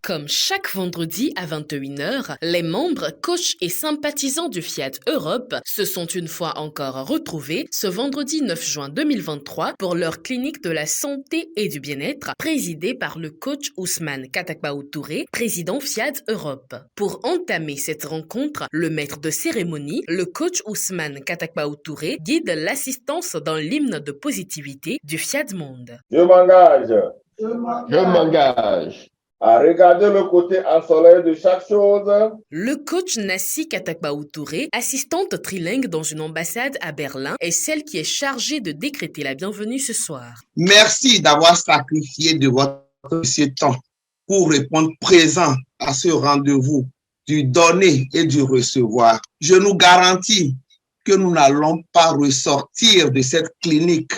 Comme chaque vendredi à 21h, les membres, coachs et sympathisants du Fiat Europe se sont une fois encore retrouvés ce vendredi 9 juin 2023 pour leur clinique de la santé et du bien-être présidée par le coach Ousmane Katakbaou Touré, président Fiat Europe. Pour entamer cette rencontre, le maître de cérémonie, le coach Ousmane Katakbaou Touré, guide l'assistance dans l'hymne de positivité du Fiat Monde. Je m'engage. Je m'engage À regarder le côté ensoleillé de chaque chose. Le coach Nassi Katakbaou Touré, assistante trilingue dans une ambassade à Berlin, est celle qui est chargée de décréter la bienvenue ce soir. Merci d'avoir sacrifié de votre précieux temps pour répondre présent à ce rendez-vous du donner et du recevoir. Je nous garantis que nous n'allons pas ressortir de cette clinique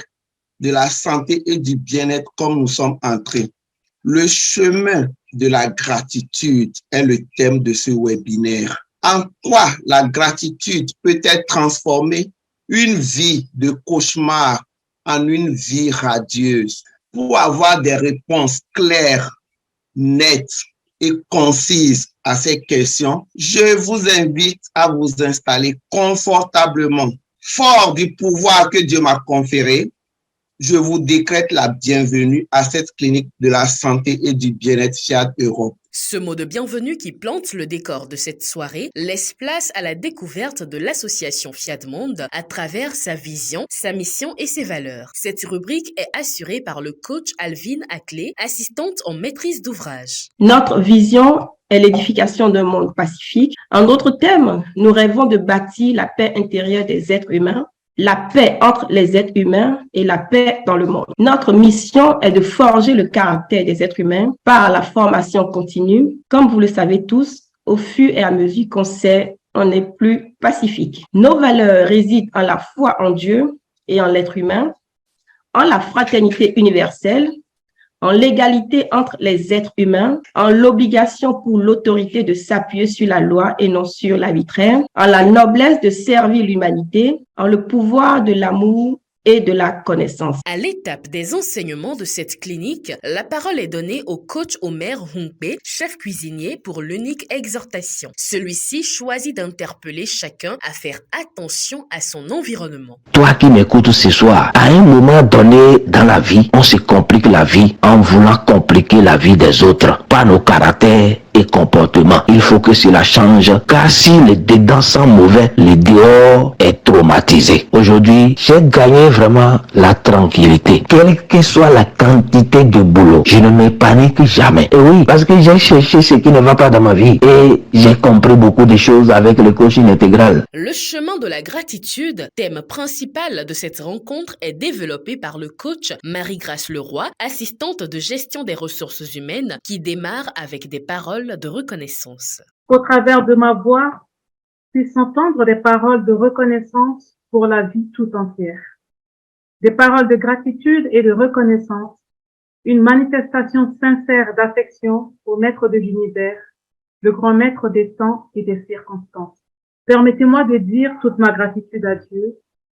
de la santé et du bien-être comme nous sommes entrés. Le chemin de la gratitude est le thème de ce webinaire. En quoi la gratitude peut-elle transformer une vie de cauchemar en une vie radieuse? Pour avoir des réponses claires, nettes et concises à ces questions, je vous invite à vous installer confortablement. Fort du pouvoir que Dieu m'a conféré, je vous décrète la bienvenue à cette clinique de la santé et du bien-être Fiat Europe. Ce mot de bienvenue qui plante le décor de cette soirée laisse place à la découverte de l'association Fiat Monde à travers sa vision, sa mission et ses valeurs. Cette rubrique est assurée par le coach Alvin Aclé, assistante en maîtrise d'ouvrage. Notre vision est l'édification d'un monde pacifique. En d'autres termes, nous rêvons de bâtir la paix intérieure des êtres humains, la paix entre les êtres humains et la paix dans le monde. Notre mission est de forger le caractère des êtres humains par la formation continue. Comme vous le savez tous, au fur et à mesure qu'on sait, on est plus pacifique. Nos valeurs résident en la foi en Dieu et en l'être humain, en la fraternité universelle, en l'égalité entre les êtres humains, en l'obligation pour l'autorité de s'appuyer sur la loi et non sur l'arbitraire, en la noblesse de servir l'humanité, en le pouvoir de l'amour et de la connaissance. À l'étape des enseignements de cette clinique, la parole est donnée au coach Omer Hunkpe, chef cuisinier, pour l'unique exhortation. Celui-ci choisit d'interpeller chacun à faire attention à son environnement. Toi qui m'écoutes ce soir, à un moment donné dans la vie, on se complique la vie en voulant compliquer la vie des autres par nos caractères et comportements. Il faut que cela change, car si le dedans sent mauvais, le dehors est traumatisé. Aujourd'hui, j'ai gagné vraiment la tranquillité. Quelle que soit la quantité de boulot, je ne me panique jamais. Et oui, parce que j'ai cherché ce qui ne va pas dans ma vie et j'ai compris beaucoup de choses avec le coaching intégral. Le chemin de la gratitude, thème principal de cette rencontre, est développé par le coach Marie-Grâce Leroy, assistante de gestion des ressources humaines, qui démarre avec des paroles de reconnaissance. Qu'au travers de ma voix, puisse entendre des paroles de reconnaissance pour la vie tout entière. Des paroles de gratitude et de reconnaissance, une manifestation sincère d'affection au maître de l'univers, le grand maître des temps et des circonstances. Permettez-moi de dire toute ma gratitude à Dieu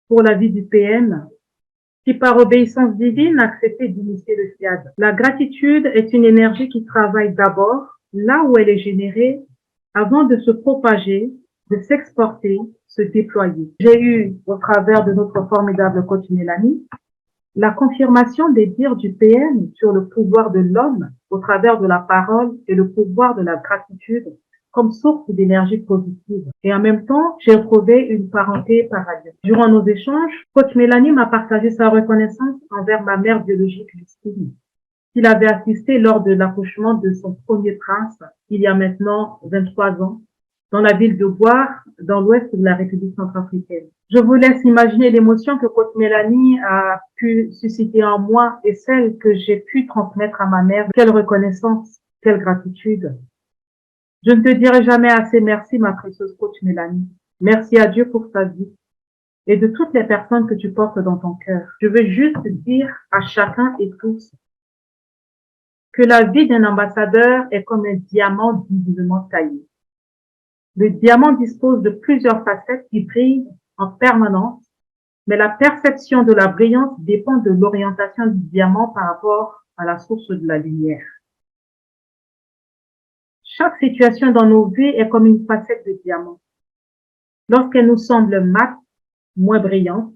pour la vie du PM, qui par obéissance divine a accepté d'initier le Fiat. La gratitude est une énergie qui travaille d'abord là où elle est générée avant de se propager, de s'exporter, se déployer. J'ai eu, au travers de notre formidable coach Mélanie, la confirmation des dires du PM sur le pouvoir de l'homme au travers de la parole et le pouvoir de la gratitude comme source d'énergie positive. Et en même temps, j'ai retrouvé une parenté par ailleurs. Durant nos échanges, coach Mélanie m'a partagé sa reconnaissance envers ma mère biologique, Justine, qu'il avait assisté lors de l'accouchement de son premier prince, il y a maintenant 23 ans, dans la ville de Boire, dans l'ouest de la République centrafricaine. Je vous laisse imaginer l'émotion que coach Mélanie a pu susciter en moi et celle que j'ai pu transmettre à ma mère. Quelle reconnaissance, quelle gratitude. Je ne te dirai jamais assez merci, ma précieuse coach Mélanie. Merci à Dieu pour sa vie et de toutes les personnes que tu portes dans ton cœur. Je veux juste dire à chacun et tous que la vie d'un ambassadeur est comme un diamant divinement taillé. Le diamant dispose de plusieurs facettes qui brillent en permanence, mais la perception de la brillance dépend de l'orientation du diamant par rapport à la source de la lumière. Chaque situation dans nos vies est comme une facette de diamant. Lorsqu'elle nous semble mate, moins brillante,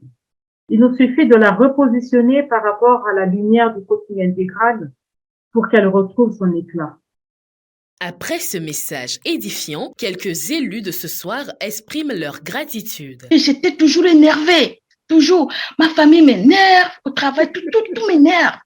il nous suffit de la repositionner par rapport à la lumière du coaching intégral pour qu'elle retrouve son éclat. Après ce message édifiant, quelques élus de ce soir expriment leur gratitude. J'étais toujours énervée, toujours. Ma famille m'énerve, au travail, tout m'énerve.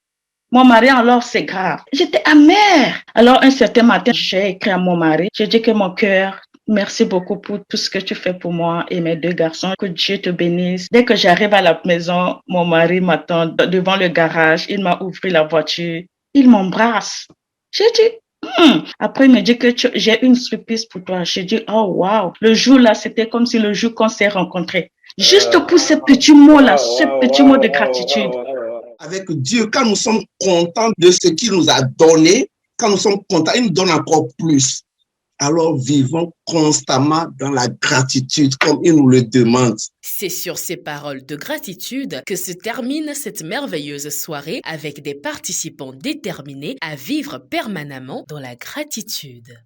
Mon mari, alors, c'est grave. J'étais amère. Alors, un certain matin, j'ai écrit à mon mari. J'ai dit que mon cœur, merci beaucoup pour tout ce que tu fais pour moi et mes 2 garçons. Que Dieu te bénisse. Dès que j'arrive à la maison, mon mari m'attend devant le garage. Il m'a ouvert la voiture. Il m'embrasse. J'ai dit, Après, il me dit que j'ai une surprise pour toi. J'ai dit, oh, wow. Le jour-là, c'était comme si le jour qu'on s'est rencontrés. Juste pour ce petit mot-là, ce petit mot de gratitude. Avec Dieu, quand nous sommes contents de ce qu'il nous a donné, quand nous sommes contents, il nous donne encore plus. Alors vivons constamment dans la gratitude comme il nous le demande. C'est sur ces paroles de gratitude que se termine cette merveilleuse soirée avec des participants déterminés à vivre permanemment dans la gratitude.